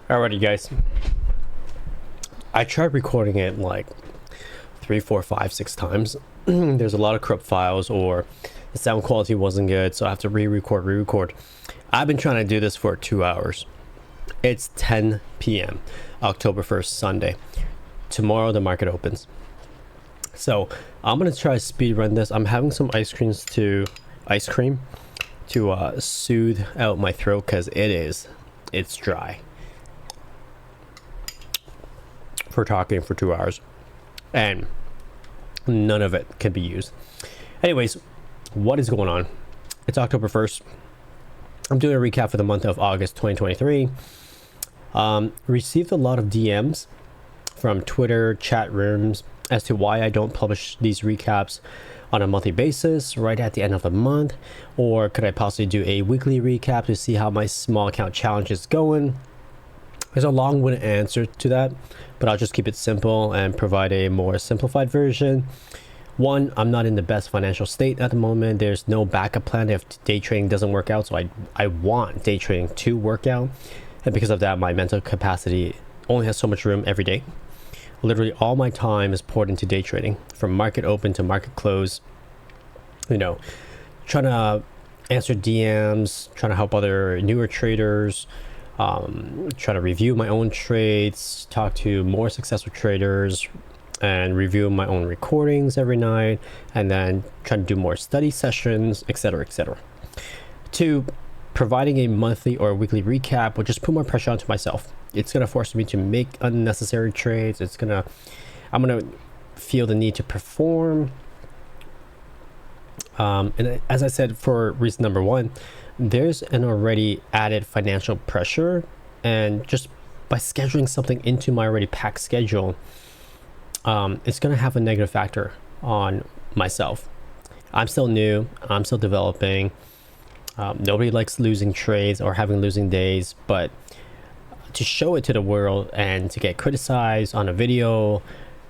Alrighty, guys. I tried recording it like 3, 4, 5, 6 times. There's a lot of corrupt files, or the sound quality wasn't good, so I have to re-record. I've been trying to do this for 2 hours. It's 10 p.m. October 1st, Sunday. Tomorrow the market opens. So I'm gonna try to speed run this. I'm having some ice cream to soothe out my throat because it's dry for talking for 2 hours, and none of it can be used. Anyways, what is going on? It's October 1st. I'm doing a recap for the month of August 2023. Received a lot of DMs from Twitter chat rooms as to why I don't publish these recaps on a monthly basis right at the end of the month, or could I possibly do a weekly recap to see how my small account challenge is going. There's a long-winded answer to that, but I'll just keep it simple and provide a more simplified version. One, I'm not in the best financial state at the moment. There's no backup plan if day trading doesn't work out, so I want day trading to work out, and because of that, my mental capacity only has so much room every day. Literally all my time is poured into day trading, from market open to market close, trying to answer DMs, trying to help other newer traders, trying to review my own trades, talk to more successful traders, and review my own recordings every night, and then trying to do more study sessions, etc., etc. Two, providing a monthly or weekly recap will just put more pressure onto myself. It's gonna force me to make unnecessary trades. I'm gonna feel the need to perform. And as I said, for reason number one, there's an already added financial pressure, and just by scheduling something into my already packed schedule, it's gonna have a negative factor on myself. I'm still new. I'm still developing. Nobody likes losing trades or having losing days, but to show it to the world and to get criticized on a video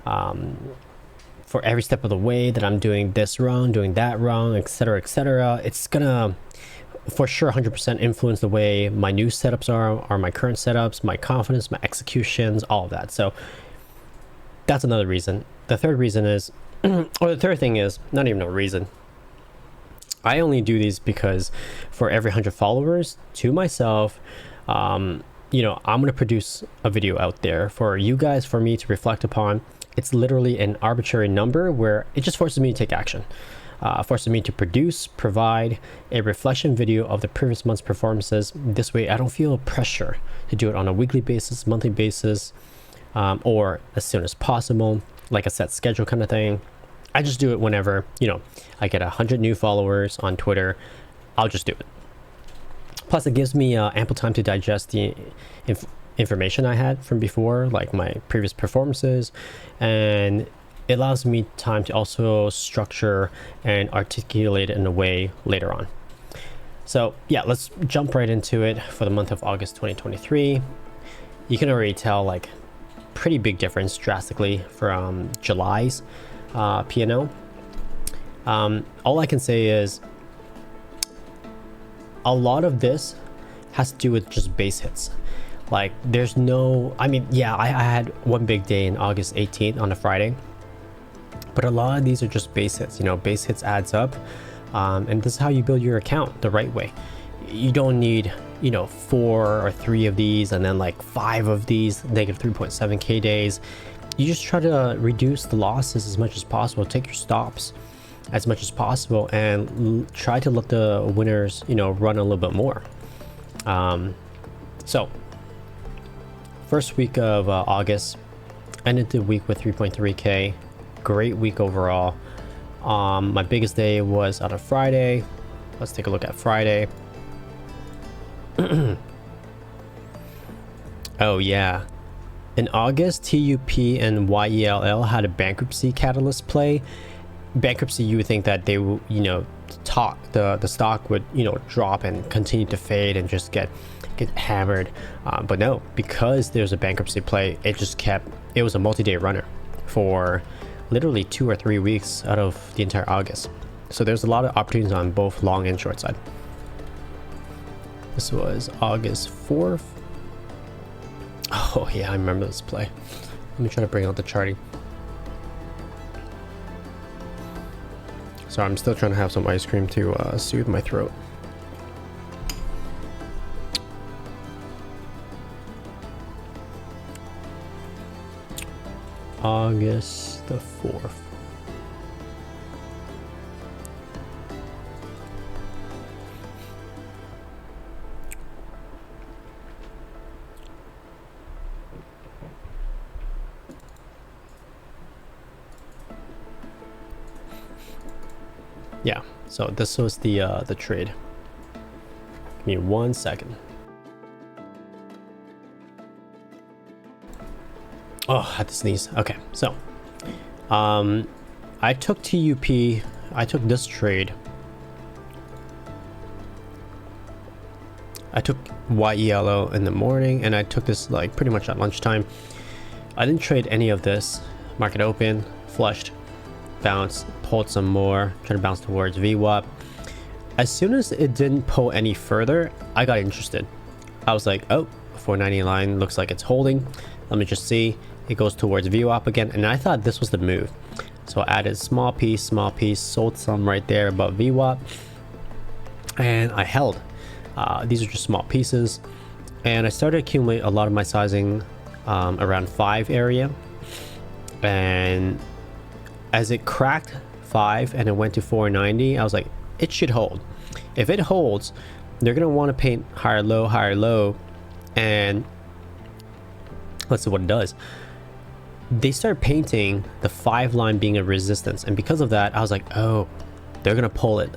for every step of the way that I'm doing this wrong, doing that wrong, etc., etc., it's gonna for sure 100% influence the way my new setups are my current setups, my confidence, my executions, all of that. So that's another reason. The third reason is, or the third thing is, not even a reason. I only do these because for every 100 followers to myself, I'm going to produce a video out there for you guys, for me to reflect upon. It's literally an arbitrary number where it just forces me to take action, forces me to provide a reflection video of the previous month's performances. This way, I don't feel pressure to do it on a weekly basis, monthly basis, or as soon as possible, like a set schedule kind of thing. I just do it whenever, I get 100 new followers on Twitter. I'll just do it. Plus, it gives me ample time to digest the information I had from before, like my previous performances, and it allows me time to also structure and articulate it in a way later on. So yeah, let's jump right into it for the month of August 2023. You can already tell like pretty big difference drastically from July's P&L. All I can say is a lot of this has to do with just base hits. Like there's no, I had one big day in August 18th on a Friday, but a lot of these are just base hits. Base hits adds up, and this is how you build your account the right way. You don't need 4 or 3 of these and then like 5 of these negative 3.7k days. You just try to reduce the losses as much as possible, take your stops as much as possible, and try to let the winners run a little bit more. So first week of August, ended the week with 3.3k. Great week overall. My biggest day was on a Friday. Let's take a look at Friday. Oh yeah, in August, TUP and YELL had a bankruptcy catalyst play. Bankruptcy, you would think that they will, the stock would, drop and continue to fade and just get hammered. But no, because there's a bankruptcy play, it was a multi-day runner for literally 2 or 3 weeks out of the entire August. So there's a lot of opportunities on both long and short side. This was August 4th. Oh yeah, I remember this play. Let me try to bring out the charting. Sorry, I'm still trying to have some ice cream to soothe my throat. August the 4th. Yeah, so this was the trade. Give me 1 second. Oh, I had to sneeze. Okay, so I took TUP. I took this trade. I took YELO in the morning, and I took this like pretty much at lunchtime. I didn't trade any of this. Market open, flushed, bounced, pulled some more, trying to bounce towards VWAP. As soon as it didn't pull any further, I got interested. I was like, oh, 490 line looks like it's holding. Let me just see. It goes towards VWAP again, and I thought this was the move. So I added small piece, sold some right there above VWAP, and I held. These are just small pieces, and I started to accumulate a lot of my sizing around 5 area, and as it cracked 5 and it went to 490, I was like, it should hold. If it holds, they're gonna want to paint higher low, and let's see what it does. They start painting the 5 line being a resistance, and because of that, I was like, oh, they're gonna pull it.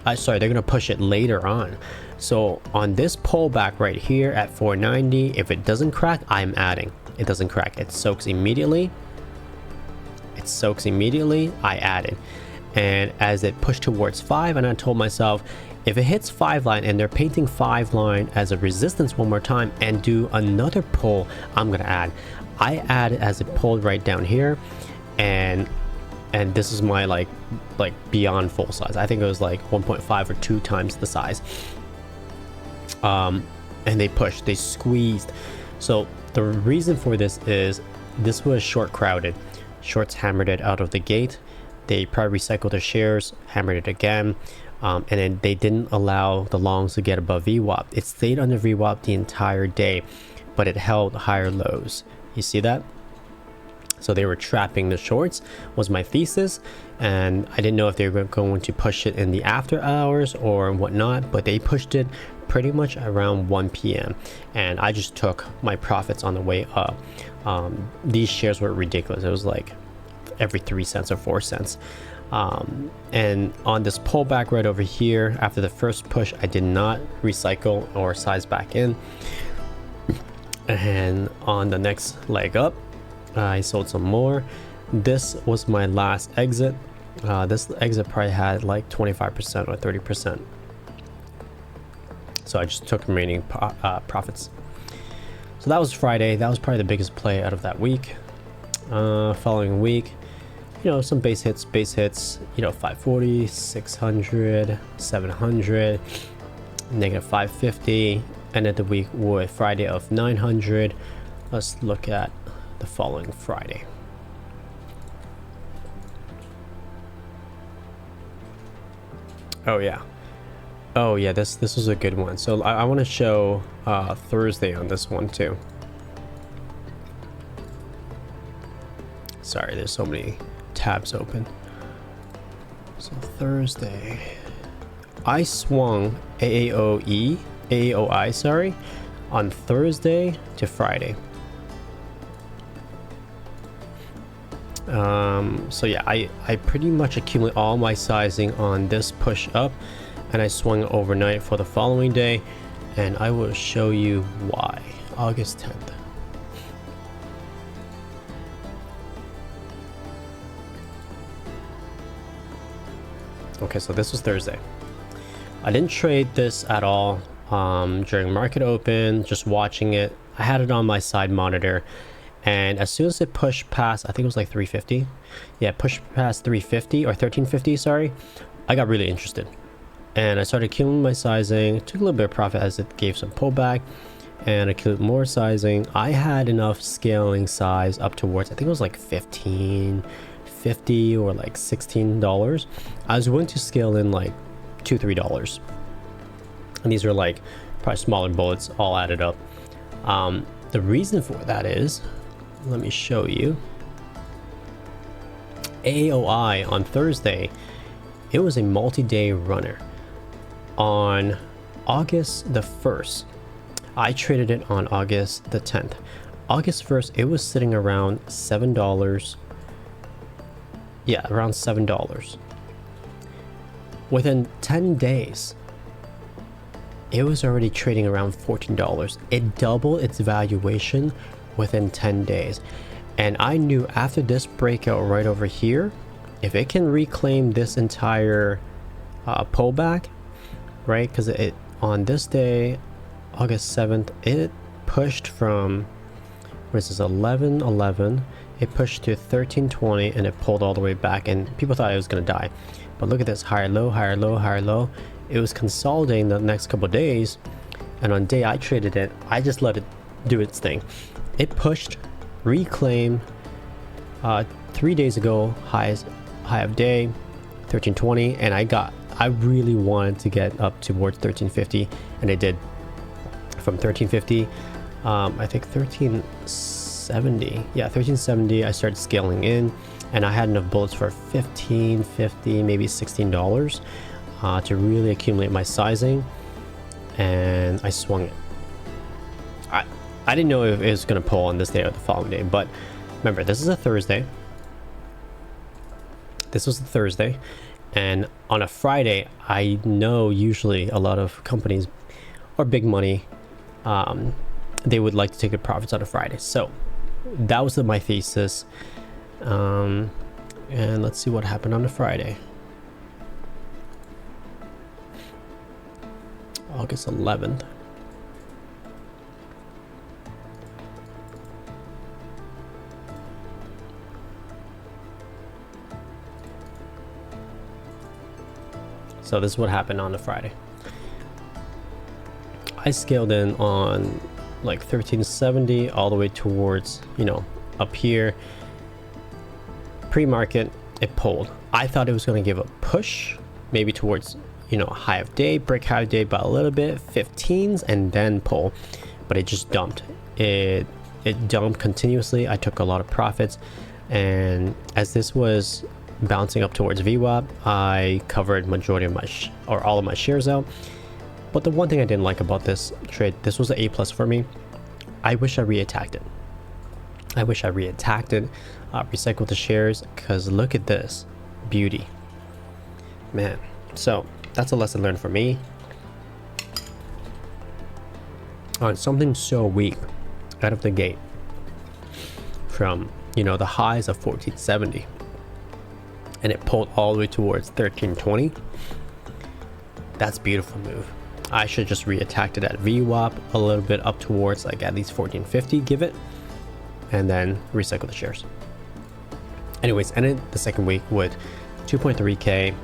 They're gonna push it later on. So on this pullback right here at 490, if it doesn't crack, I'm adding. It doesn't crack, it soaks immediately. I added, and as it pushed towards 5, and I told myself, if it hits 5 line and they're painting 5 line as a resistance one more time and do another pull, I'm gonna add. I added as it pulled right down here, and this is my like beyond full size. I think it was like 1.5 or 2 times the size. And they pushed, they squeezed. So the reason for this is this was short crowded. Shorts hammered it out of the gate. They probably recycled their shares, hammered it again, and then they didn't allow the longs to get above VWAP. It stayed under VWAP the entire day, but it held higher lows. You see that? So they were trapping the shorts, was my thesis, and I didn't know if they were going to push it in the after hours or whatnot, but they pushed it pretty much around 1 p.m. and I just took my profits on the way up. These shares were ridiculous. It was like every 3 cents or 4 cents. And on this pullback right over here, after the first push, I did not recycle or size back in. And on the next leg up, I sold some more. This was my last exit. This exit probably had like 25% or 30%. So I just took remaining profits. So that was Friday. That was probably the biggest play out of that week. Following week, you know, some base hits, you know, 540, 600, 700, negative 550. Ended the week with Friday of 900. Let's look at the following Friday. Oh yeah, this was a good one. So I want to show Thursday on this one too. Sorry, there's so many tabs open. So Thursday, I swung AAOI, sorry, on Thursday to Friday. So yeah, I pretty much accumulate all my sizing on this push up, and I swung overnight for the following day, and I will show you why. August 10th. Okay, so this was Thursday. I didn't trade this at all during market open, just watching it. I had it on my side monitor, and as soon as it pushed past, I think it was like 350. Yeah, pushed past 350 or 1350, sorry. I got really interested, and I started accumulating my sizing. Took a little bit of profit as it gave some pullback, and accumulate more sizing. I had enough scaling size up towards, I think it was like 15.50 or like $16. I was willing to scale in like $2-3, and these are like probably smaller bullets all added up. The reason for that is, let me show you. AOI on Thursday, it was a multi-day runner. On August the 1st, I traded it on August the 10th. August 1st, it was sitting around $7. Yeah, around $7. Within 10 days, it was already trading around $14. It doubled its valuation within 10 days. And I knew after this breakout right over here, if it can reclaim this entire pullback, right? Because it on this day, August 7th, it pushed from, what is this, 11.11, it pushed to 13.20, and it pulled all the way back, and people thought it was going to die. But look at this, higher low, higher low, higher low. It was consolidating the next couple of days, and on day I traded it, I just let it do its thing. It pushed, reclaim, 3 days ago, high of day, 1320, and I really wanted to get up towards 1350, and it did. From 1350, I think 1370, yeah, 1370, I started scaling in, and I had enough bullets for $15, $50, maybe $16 to really accumulate my sizing, and I swung it. I didn't know if it was going to pull on this day or the following day, but remember, this is a Thursday. This was a Thursday, and on a Friday, I know usually a lot of companies or big money, they would like to take their profits on a Friday. So that was my thesis. And let's see what happened on a Friday. August 11th. So this is what happened on a Friday. I scaled in on like 1370 all the way towards, you know, up here. Pre-market, it pulled. I thought it was going to give a push, maybe towards, you know, high of day, break high of day by a little bit, 15s, and then pull. But it just dumped. It dumped continuously. I took a lot of profits, and as this was bouncing up towards VWAP, I covered majority of my or all of my shares out. But the one thing I didn't like about this trade, this was an A+ for me. I wish I reattacked it. Recycled the shares, because look at this beauty, man. So that's a lesson learned for me on something so weak out of the gate, from, you know, the highs of 1470, and it pulled all the way towards 1320. That's a beautiful move. I should just reattacked it at VWAP a little bit up towards like at least 1450, give it, and then recycle the shares. Anyways, ended the second week with 2.3k,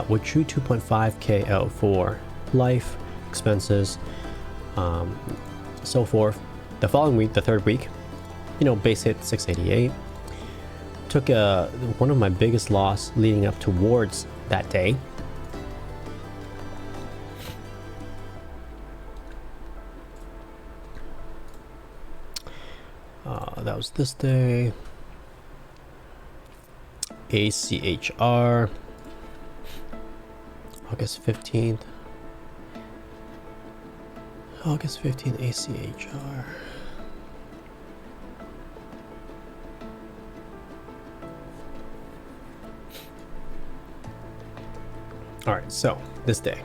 with true 2.5k out for life, expenses, so forth. The following week, the third week, you know, base hit 688. Took one of my biggest loss leading up towards that day. That was this day. ACHR, August 15th. August 15th, ACHR. All right, so this day.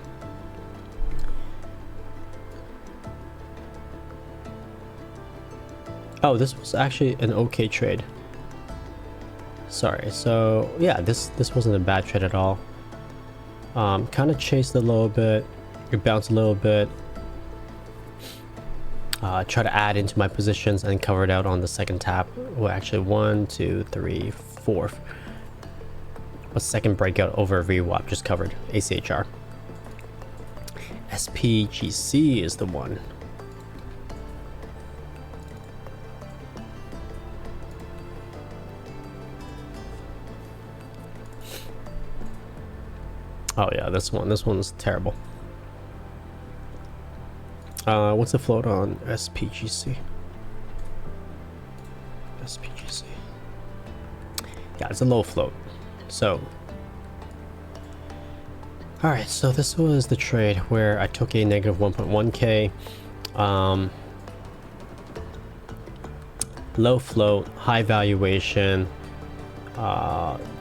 Oh, this was actually an okay trade. Sorry. So yeah, this wasn't a bad trade at all. Kind of chased a little bit, it bounced a little bit. Try to add into my positions and covered out on the second tap. Well, actually 1, 2, 3, 4. A second breakout over VWAP just covered ACHR. SPGC is the one. Oh yeah, this one's terrible. What's the float on SPGC? SPGC. Yeah, it's a low float. So, all right. So this was the trade where I took a negative 1.1k. Low float, high valuation.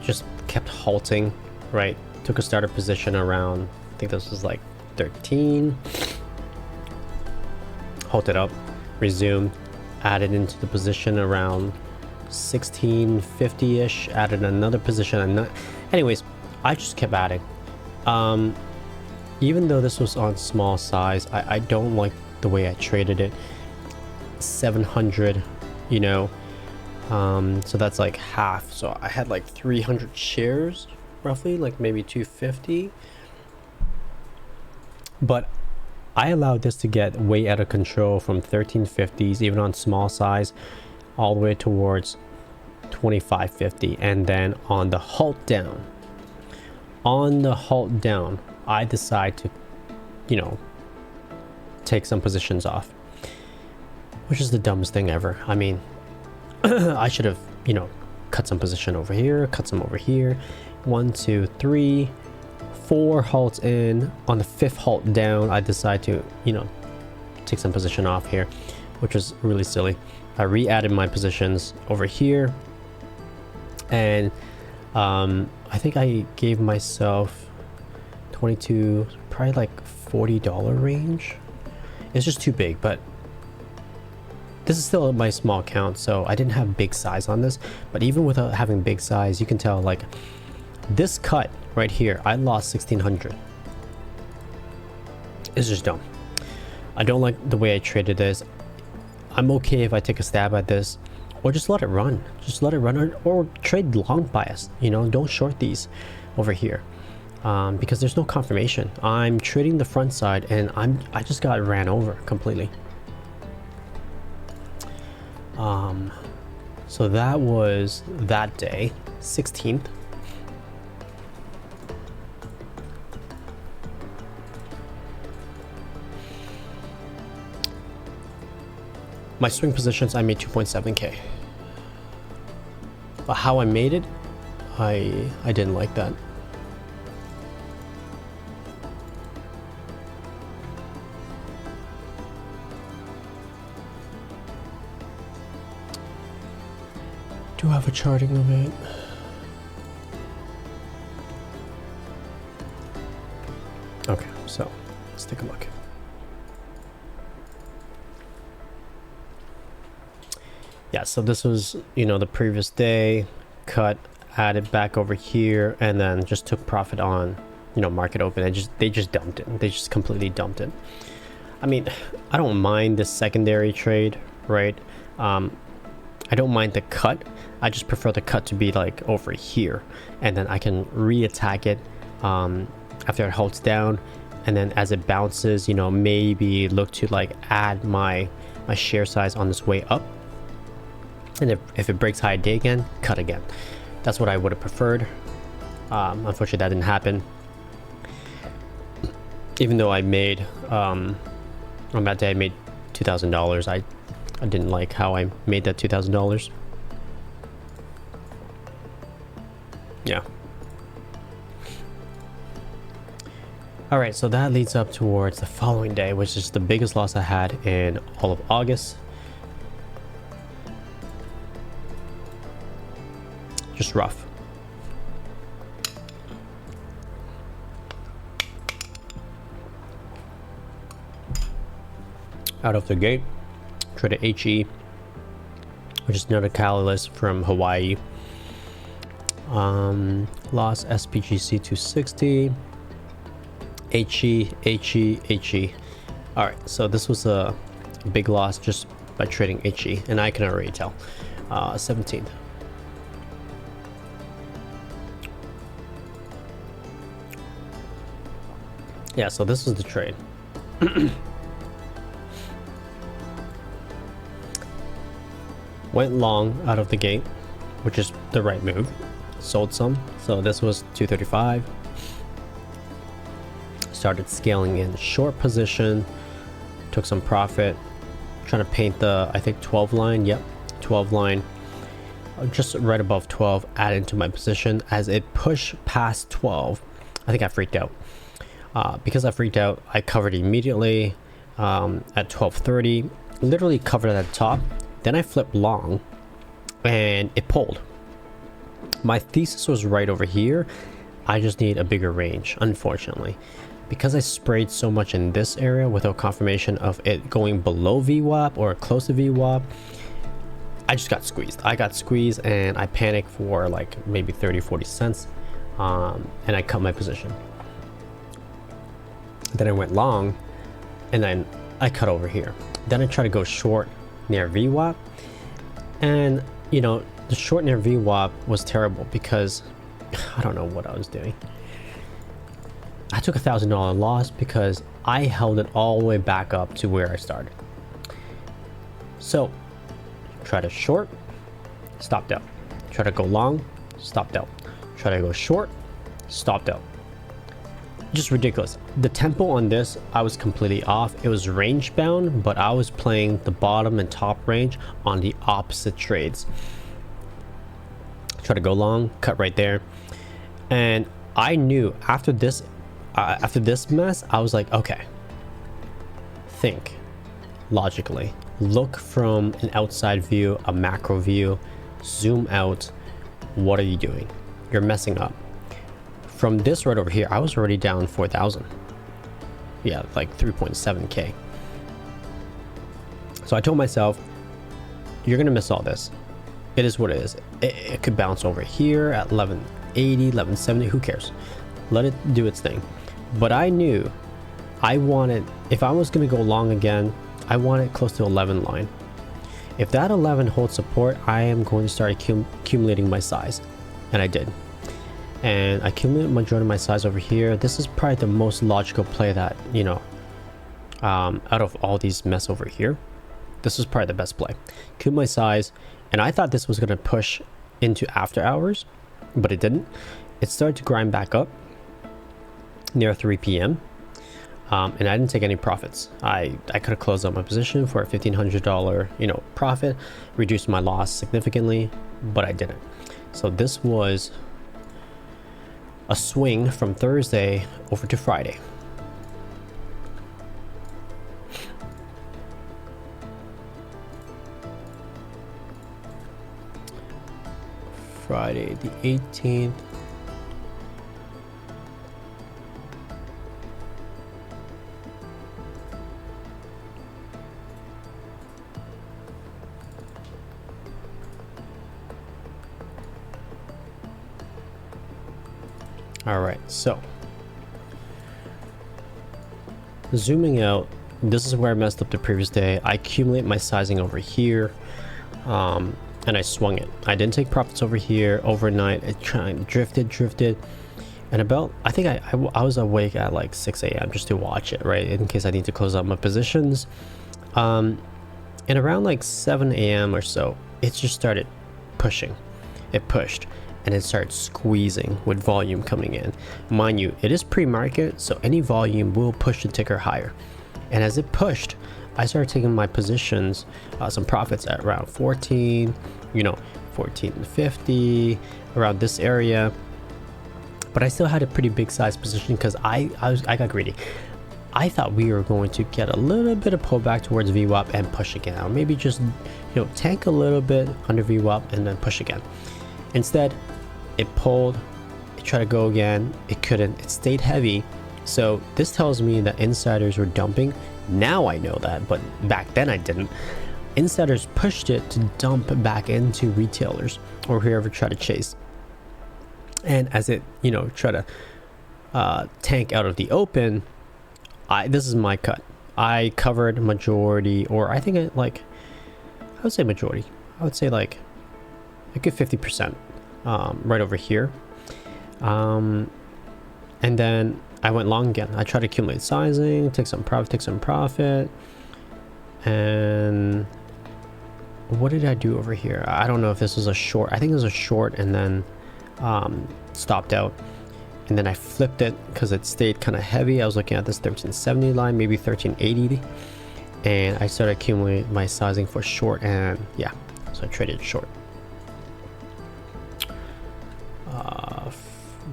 Just kept halting. Right. Took a starter position around. I think this was like 13. Halted up, resumed, added into the position around 1650-ish, added another position, and anyways, I just kept adding. Even though this was on small size, I don't like the way I traded it. 700, you know, so that's like half. So I had like 300 shares roughly, like maybe 250, but I allowed this to get way out of control from 1350s, even on small size, all the way towards 2550. And then on the halt down, I decide to, you know, take some positions off, which is the dumbest thing ever. I mean, I should have, you know, cut some position over here, cut some over here. 1, 2, 3, 4 halts in. On the 5th halt down, I decide to, you know, take some position off here, which was really silly. I re-added my positions over here, and I think I gave myself 22, probably like $40 range. It's just too big, but this is still my small account, so I didn't have big size on this. But even without having big size, you can tell, like, this cut right here, I lost 1600. It's just dumb. I don't like the way I traded this. I'm okay if I take a stab at this, or just let it run. Just let it run, or trade long bias. You know, don't short these over here, because there's no confirmation. I'm trading the front side, and I just got ran over completely. So that was that day, 16th. My swing positions, I made 2.7k. But how I made it, I didn't like that. Do have a charting of it. Okay, so let's take a look. Yeah, so this was, you know, the previous day, cut, added back over here, and then just took profit on, you know, market open. They just dumped it. They just completely dumped it. I mean, I don't mind this secondary trade, right? I don't mind the cut. I just prefer the cut to be like over here, and then I can re-attack it after it holds down, and then as it bounces, you know, maybe look to like add my share size on this way up. And if it breaks high day again, cut again. That's what I would have preferred. Unfortunately, that didn't happen. Even though I made, on that day I made $2,000, I didn't like how I made that $2,000. Yeah. Alright, so that leads up towards the following day, which is the biggest loss I had in all of August. Just rough. Out of the gate, traded HE, which is another catalyst from Hawaii. Lost SPGC 260. HE. Alright, so this was a big loss just by trading HE, and I can already tell. 17th. Yeah, so this is the trade. Went long out of the gate, which is the right move. Sold some, so this was 235. started scaling in short position, took some profit, trying to paint the, I think 12 line. Yep, 12 line, just right above 12, add into my position. As it pushed past 12, I think I freaked out. Because I freaked out, I covered immediately at 12:30, literally covered at the top. Then I flipped long and it pulled. My thesis was right over here. I just need a bigger range, unfortunately. Because I sprayed so much in this area without confirmation of it going below VWAP or close to VWAP, I just got squeezed. I got squeezed and I panicked for like maybe 30-40 cents, and I cut my position. Then I went long and then I cut over here. Then I tried to go short near VWAP, and you know, the short near VWAP was terrible because I don't know what I was doing. I took $1,000 loss because I held it all the way back up to where I started. So try to short, stopped out. Try to go long, stopped out. Try to go short, stopped out. Just ridiculous. The tempo on this, I was completely off. It was range bound, but I was playing the bottom and top range on the opposite trades. Try to go long, cut right there. And I knew after this mess, I was like, okay, think logically, look from an outside view, a macro view, zoom out. What are you doing? You're messing up. From this right over here, I was already down 4,000. Yeah, like 3.7k. So I told myself, you're gonna miss all this. It is what it is. It could bounce over here at 1180, 1170, who cares? Let it do its thing. But I knew I wanted, if I was going to go long again, I wanted close to 11 line. If that 11 holds support, I am going to start accumulating my size. And I did. And I accumulated majority of my size over here. This is probably the most logical play that, you know, out of all these mess over here. This is probably the best play. Accumulate my size. And I thought this was going to push into after hours, but it didn't. It started to grind back up near 3 p.m. And I didn't take any profits. I could have closed out my position for a $1,500, you know, profit, reduced my loss significantly, but I didn't. So this was a swing from Thursday over to Friday. Friday the 18th. All right, so zooming out, this is where I messed up the previous day. I accumulate my sizing over here, and I swung it. I didn't take profits over here overnight. It drifted, and about, I think I was awake at like 6 a.m. just to watch it, right, in case I need to close out my positions. And around like 7 a.m. or so, it just started pushing. It pushed. And it started squeezing with volume coming in. Mind you, it is pre-market, so any volume will push the ticker higher. And as it pushed, I started taking my positions, some profits at around 14, you know, 14.50, around this area. But I still had a pretty big size position because I got greedy. I thought we were going to get a little bit of pullback towards VWAP and push again, or maybe just, you know, tank a little bit under VWAP and then push again. Instead, it pulled, it tried to go again, it couldn't, it stayed heavy. So this tells me that insiders were dumping. Now I know that, but back then I didn't. Insiders pushed it to dump back into retailers or whoever tried to chase. And as it, you know, try to tank out of the open, this is my cut. I covered majority, or I think I would say majority. I would say like a good 50% right over here. And then I went long again. I tried to accumulate sizing, take some profit. And what did I do over here? I don't know if this was a short. I think it was a short and then stopped out. and then I flipped it because it stayed kind of heavy. I was looking at this 1370 line, maybe 1380, and I started accumulating my sizing for short, and yeah, so I traded short.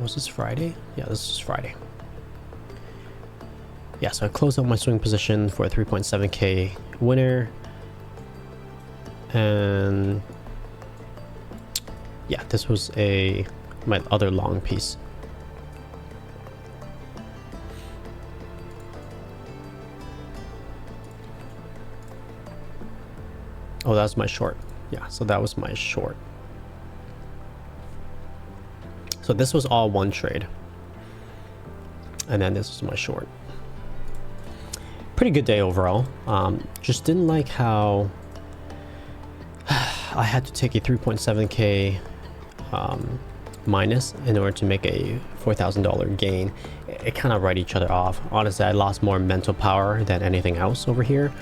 Was this Friday? Yeah, this is Friday. Yeah, so I closed out my swing position for a 3.7k winner, and yeah, this was my other long piece. Oh, that was my short. Yeah, so that was my short. So this was all one trade, and then this was my short. Pretty good day overall. Just didn't like how I had to take a 3.7k minus in order to make a $4,000 gain. It kind of write each other off. Honestly, I lost more mental power than anything else over here.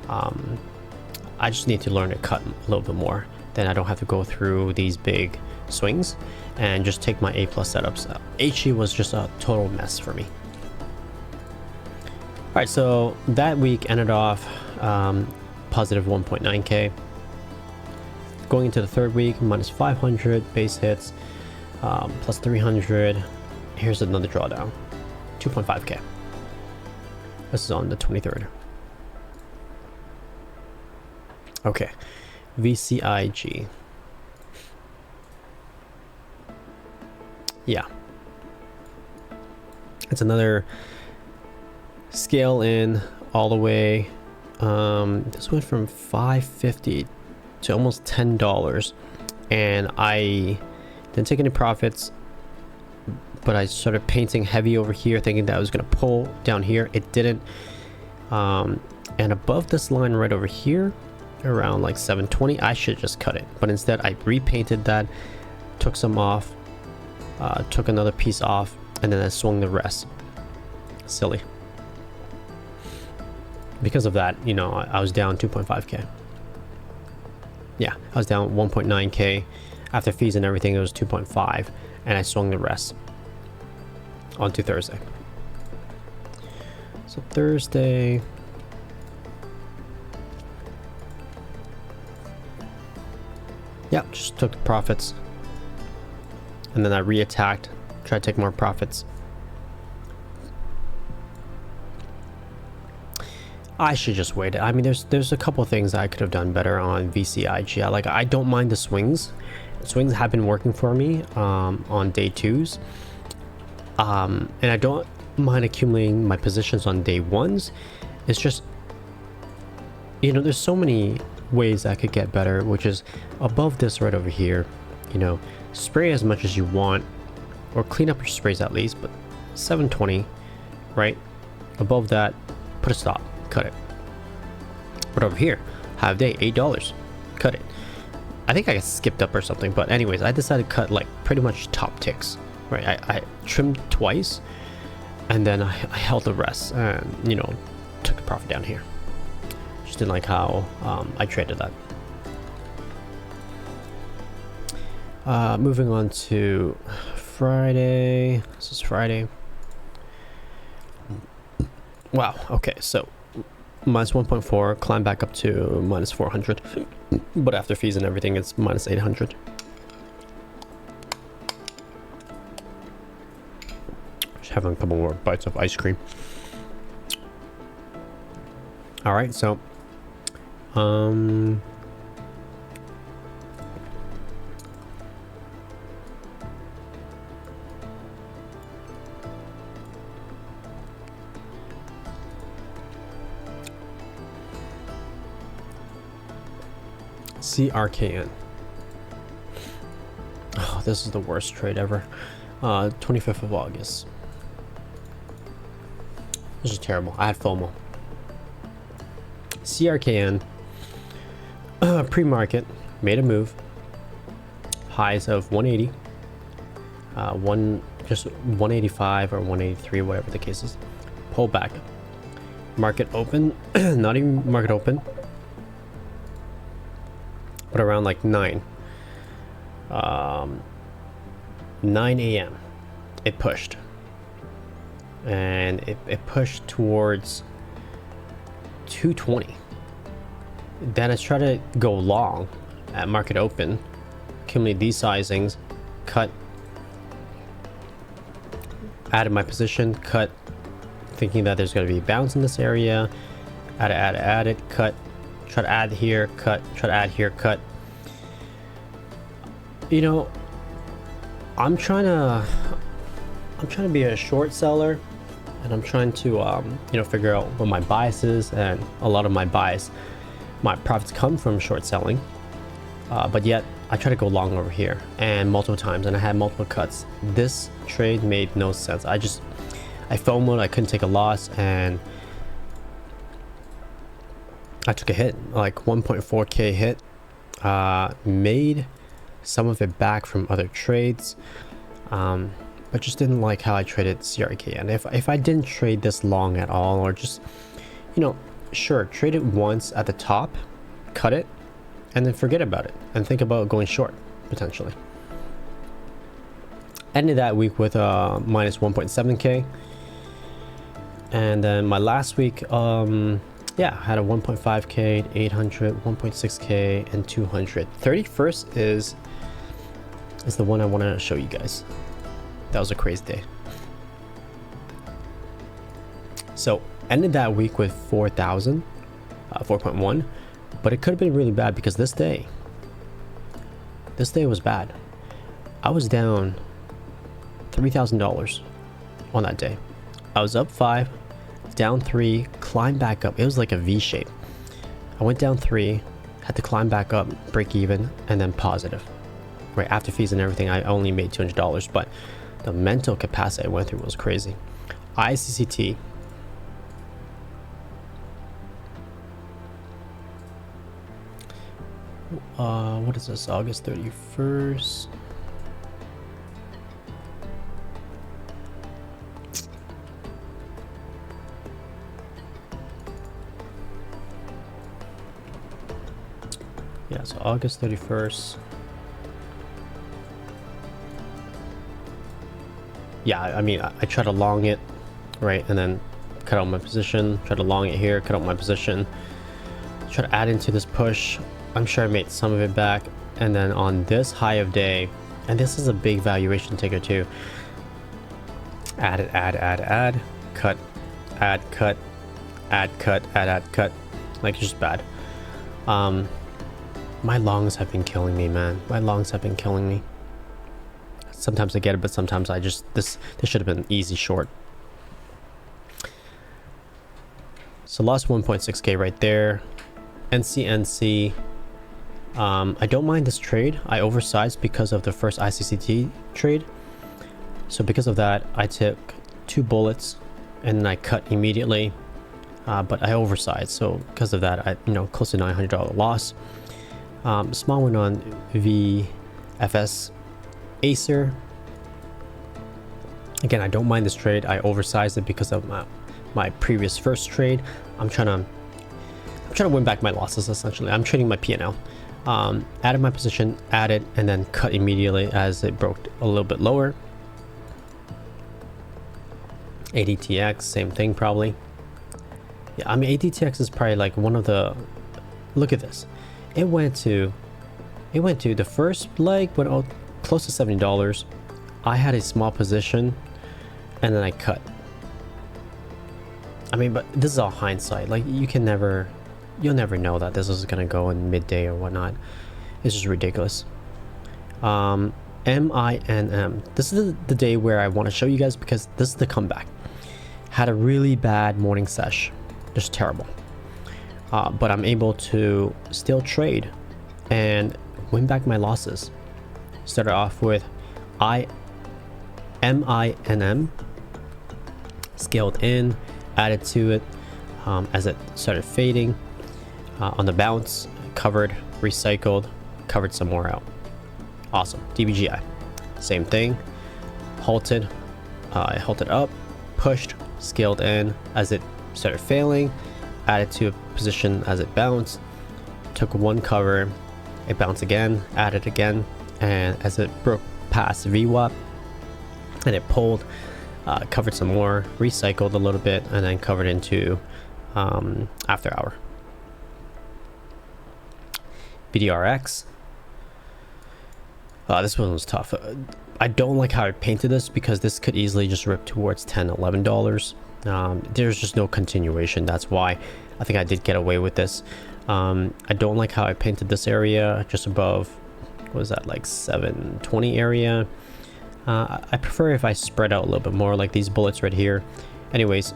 I just need to learn to cut a little bit more. Then I don't have to go through these big swings and just take my A+ setups. HE was just a total mess for me. All right, so that week ended off positive 1.9k. Going into the third week, minus 500 base hits, plus 300. Here's another drawdown, 2.5k. This is on the 23rd. Okay, VCIG. Yeah, it's another scale in all the way. This went from $5.50 to almost $10, and I didn't take any profits, but I started painting heavy over here thinking that I was going to pull down here. It didn't. And above this line right over here around like 720, I should just cut it, but instead I repainted that, took some off, took another piece off, and then I swung the rest. Silly. Because of that, you know, I was down 2.5k. Yeah, I was down 1.9k. After fees and everything, it was 2.5, and I swung the rest onto Thursday. So Thursday, yeah, just took the profits, and then I re-attacked, tried to take more profits. I should just wait it. I mean, there's a couple things I could have done better on VCIG. Like, I don't mind the swings. Swings have been working for me on day twos, and I don't mind accumulating my positions on day ones. It's just, you know, there's so many ways I could get better, which is above this right over here. You know, spray as much as you want, or clean up your sprays at least, but 720, right? Above that, put a stop, cut it. But over here, have day, $8, cut it. I think I got skipped up or something, but anyways, I decided to cut like pretty much top ticks, right? I trimmed twice, and then I held the rest, and, you know, took the profit down here. Just didn't like how I traded that. Moving on to Friday. This is Friday. Wow, okay, so minus 1.4, climb back up to minus 400, but after fees and everything, it's minus 800. Just having a couple more bites of ice cream. All right, so CRKN. Oh, this is the worst trade ever. 25th of August. This is terrible. I had FOMO. CRKN, pre-market, made a move. Highs of 180, just 185 or 183, whatever the case is. Pull back. Market open, not even market open, but around like 9 a.m. it pushed. And it pushed towards 220. Then I tried to go long at market open, accumulate these sizings, cut, added my position, cut, thinking that there's going to be a bounce in this area, add it, cut, try to add here, cut, try to add here, cut. You know, I'm trying to be a short seller, and I'm trying to you know, figure out what my bias is, and a lot of my profits come from short selling, but yet I try to go long over here and multiple times, and I had multiple cuts. This trade made no sense. I FOMO'd, I couldn't take a loss, and I took a hit, like 1.4k hit. Made some of it back from other trades, but just didn't like how I traded CRK. And if I didn't trade this long at all, or just, you know, sure, trade it once at the top, cut it, and then forget about it and think about going short potentially. Ended that week with minus 1.7k, and then my last week, yeah, had a 1.5k, 800, 1.6k, and 200. 31st is the one I want to show you guys. That was a crazy day. So ended that week with 4,000, 4.1, but it could have been really bad because this day was bad. I was down $3,000 on that day. I was up 5, down 3, climbed back up. It was like a V shape. I went down 3, had to climb back up, break even, and then positive. Right after fees and everything, I only made $200, but the mental capacity I went through was crazy. ICCT. What is this? August 31st. Yeah, so August 31st. Yeah, I mean, I try to long it, right? And then cut out my position, try to long it here, cut out my position, try to add into this push. I'm sure I made some of it back. And then on this high of day, and this is a big valuation ticker too, add it, add, cut, add, cut, add, cut, add, cut. Like, it's just bad. My longs have been killing me, man. My longs have been killing me. Sometimes I get it, but sometimes I just, this should have been easy short. So lost 1.6k right there. NCNC. I don't mind this trade. I oversized because of the first ICCT trade. So because of that, I took 2 bullets and then I cut immediately. But I oversized. So because of that, I, you know, close to $900 loss. Small one on VFS Acer. Again, I don't mind this trade. I oversized it because of my previous first trade. I'm trying to win back my losses. Essentially, I'm trading my P&L. Added my position, added, and then cut immediately as it broke a little bit lower. ADTX, same thing probably. Yeah, I mean, ADTX is probably like one of the. Look at this. It went to the first leg went out close to $70. I had a small position, and then I cut. I mean, but this is all hindsight. Like, you'll never know that this is gonna go in midday or whatnot. It's just ridiculous. MINM. This is the day where I want to show you guys because this is the comeback. Had a really bad morning sesh, just terrible. But I'm able to still trade and win back my losses. Started off with MINM, scaled in, added to it as it started fading. On the bounce, covered, recycled, covered some more out. Awesome. DBGI, same thing. Halted, I halted up, pushed, scaled in as it started failing, added to a position as it bounced, took 1 cover, it bounced again, added again, and as it broke past VWAP, and it pulled, covered some more, recycled a little bit, and then covered into after hour. BDRX. This one was tough. I don't like how I painted this because this could easily just rip towards $10-11. There's just no continuation. That's why I think I did get away with this. I don't like how I painted this area just above, what was that, like 720 area. I prefer if I spread out a little bit more, like these bullets right here. Anyways,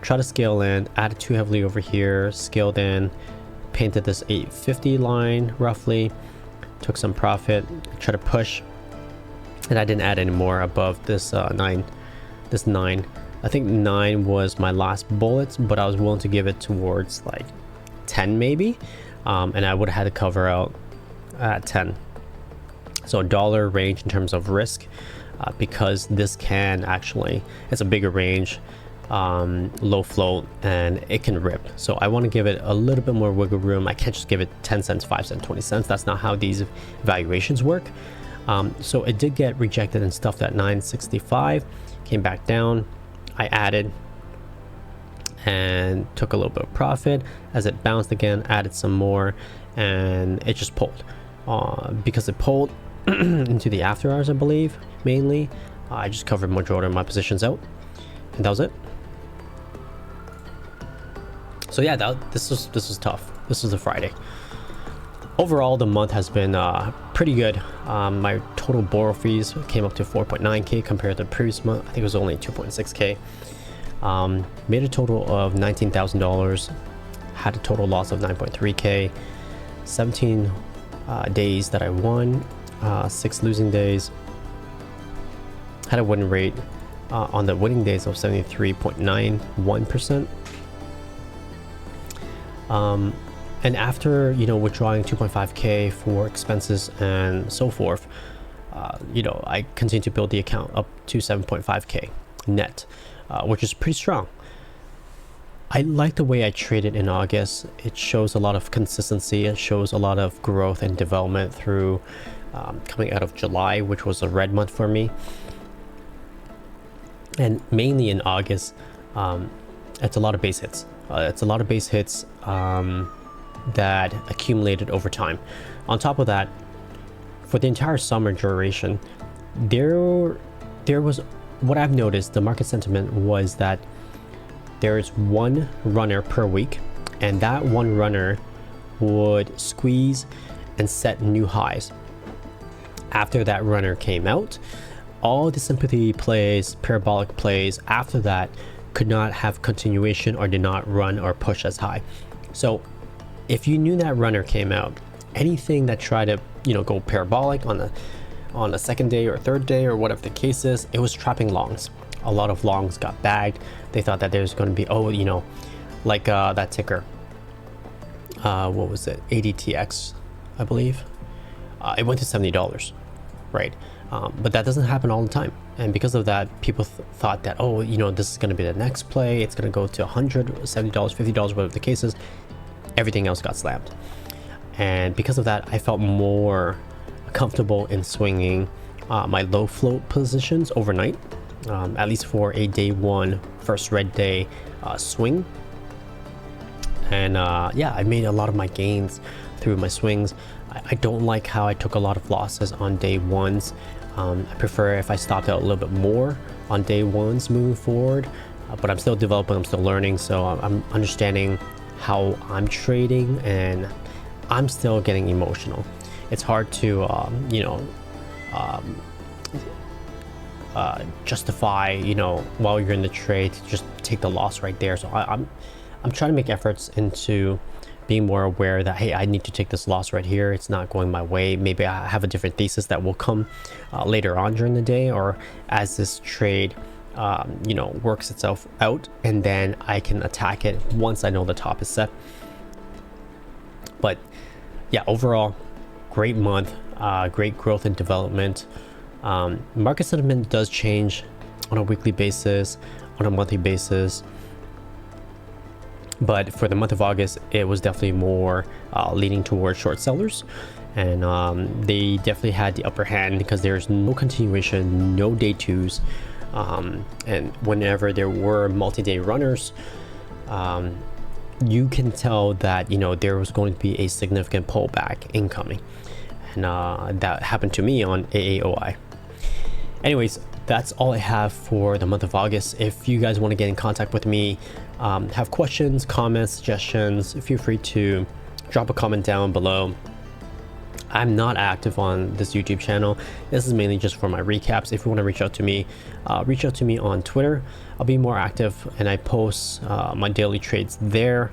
try to scale in, added too heavily over here, scaled in, painted this 850 line roughly, took some profit, try to push, and I didn't add any more above this 9. I think 9 was my last bullet, but I was willing to give it towards like 10 maybe, and I would have had to cover out at 10. So dollar range in terms of risk, because this can actually, it's a bigger range, low float, and it can rip. So I want to give it a little bit more wiggle room. I can't just give it 10 cents, 5 cents, 20 cents. That's not how these valuations work. So it did get rejected and stuffed at 965, came back down. I added and took a little bit of profit. As it bounced again, added some more, and it just pulled. Because it pulled into the after hours, I believe, mainly, I just covered majority of my positions out, and that was it. So yeah, this was tough. This was a Friday. Overall, the month has been pretty good. My total borrow fees came up to 4.9k compared to the previous month. I think it was only 2.6k. Made a total of $19,000. Had a total loss of 9.3k. 17 days that I won, 6 losing days. Had a win rate on the winning days of 73.91%. And after, withdrawing 2.5k for expenses and so forth, I continued to build the account up to 7.5k net, which is pretty strong. I like the way I traded in August. It shows a lot of consistency. It shows a lot of growth and development through coming out of July, which was a red month for me. And mainly in August, it's a lot of base hits. That accumulated over time. On top of that, for the entire summer duration, there was, what I've noticed, the market sentiment was that there's one runner per week, and that one runner would squeeze and set new highs. After that runner came out, all the sympathy plays, parabolic plays after that could not have continuation or did not run or push as high. So if you knew that runner came out, anything that tried to go parabolic on the second day or third day or whatever the case is, it was trapping longs. A lot of longs got bagged. They thought that there's going to be like that ticker, what was it, ADTX, I believe. It went to $70, right? But that doesn't happen all the time, and because of that, people thought that, this is going to be the next play, it's going to go to $100, $70, $50, whatever the case is. Everything else got slammed, and because of that, I felt more comfortable in swinging my low float positions overnight, at least for a day one first red day swing. And I made a lot of my gains through my swings. I don't like how I took a lot of losses on day ones. I prefer if I stopped out a little bit more on day ones moving forward, but I'm still developing, I'm still learning, so I'm understanding how I'm trading, and I'm still getting emotional. It's hard to justify while you're in the trade to just take the loss right there. So I'm trying to make efforts into being more aware that, hey, I need to take this loss right here. It's not going my way. Maybe I have a different thesis that will come later on during the day, or as this trade works itself out, and then I can attack it once I know the top is set. But yeah, overall, great month, great growth and development. Market sentiment does change on a weekly basis, on a monthly basis, but for the month of August, it was definitely more leaning towards short sellers, and they definitely had the upper hand because there's no continuation, no day twos, and whenever there were multi-day runners, you can tell that, you know, there was going to be a significant pullback incoming, and that happened to me on AAOI. Anyways, that's all I have for the month of August. If you guys want to get in contact with me, have questions, comments, suggestions, feel free to drop a comment down below. I'm not active on this YouTube channel. This is mainly just for my recaps. If you want to reach out to me on Twitter. I'll be more active and I post my daily trades there.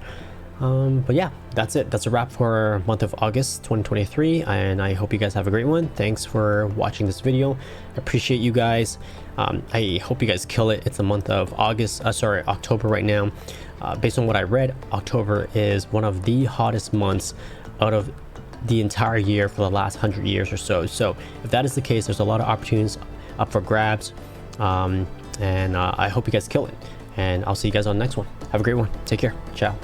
But yeah, that's it. That's a wrap for month of August 2023, and I hope you guys have a great one. Thanks for watching this video. I appreciate you guys. I hope you guys kill it. It's the month of October right now. Based on what I read, October is one of the hottest months out of the entire year for the last 100 years or so. So if that is the case, there's a lot of opportunities up for grabs, and I hope you guys kill it, and I'll see you guys on the next one. Have a great one. Take care. Ciao.